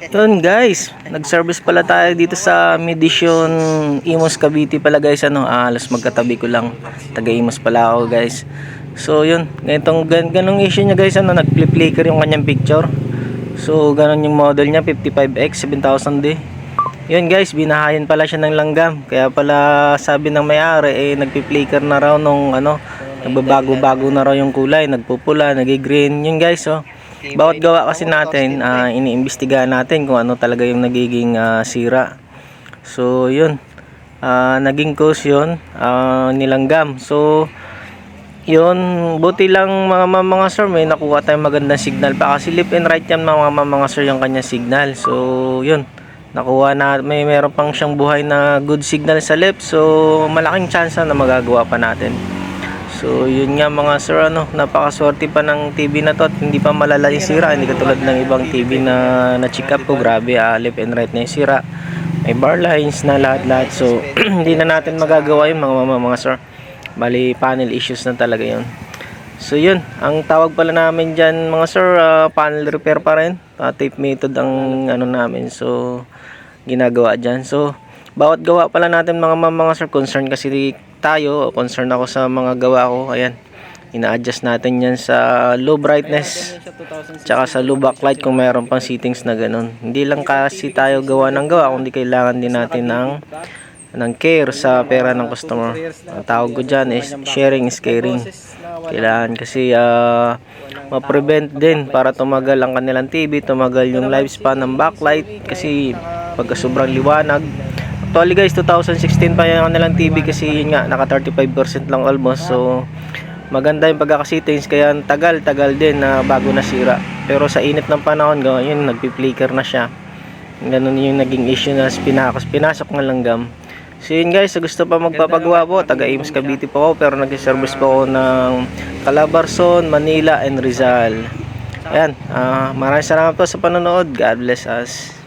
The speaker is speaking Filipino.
Yun guys, nag-service pala tayo dito sa Medition Imus Cavite pala guys. Alas magkatabi ko lang. Taga Imus pala ako guys. So yun, ganong issue niya guys. Nag-flicker yung kanyang picture. So ganon yung model niya, 55X 7000D. Yun guys, binahayan pala siya ng langgam. Kaya pala sabi ng may-ari nag-flicker na raw nung nagbabago-bago na raw yung kulay, nagpupula, nagi-green. Yun guys, bawat gawa kasi natin, iniimbestigahan natin kung ano talaga yung nagiging sira. So yun, naging cause yun, nilanggam. So yun, buti lang mga sir, may nakuha tayong magandang signal pa kasi left and right yan mga sir yung kanya signal. So yun, nakuha na, meron pang siyang buhay na good signal sa left. So malaking chance na magagawa pa natin. So yun nga mga sir, napakaswerte pa ng TV na to at hindi pa malala yung sira. Hindi katulad ng ibang TV na check up ko, grabe, left and right na yung sira, may bar lines na lahat. So hindi na natin magagawa yung mga sir, bali panel issues na talaga yun. So yun, ang tawag pala namin dyan mga sir, panel repair pa rin, tape method ang namin. So ginagawa dyan. So bawat gawa pala natin mga sir, concern kasi tayo, concern ako sa mga gawa ko. Ayan, ina-adjust natin yan sa low brightness tsaka sa low backlight kung mayroon pang settings na ganun. Hindi lang kasi tayo gawa ng gawa, kundi kailangan din natin ng care sa pera ng customer. Ang tawag ko dyan is sharing is caring. Kailangan kasi ma-prevent din para tumagal ang kanilang TV, tumagal yung lifespan ng backlight kasi pagka sobrang liwanag. Actually guys, 2016 pa yung kanilang TV kasi yun nga, naka 35% lang almost. So maganda yung pagkaka-settings, kaya tagal din na bago nasira. Pero sa init ng panahon, yun, nagpi-flicker na siya. Ganun yung naging issue na pinasok ng langgam. So yun guys, gusto pa magpapagawa po, taga Imus Cavite po ako, pero nag-service po ako ng Calabarzon, Manila and Rizal. Ayan, maraming salamat po sa panonood. God bless us.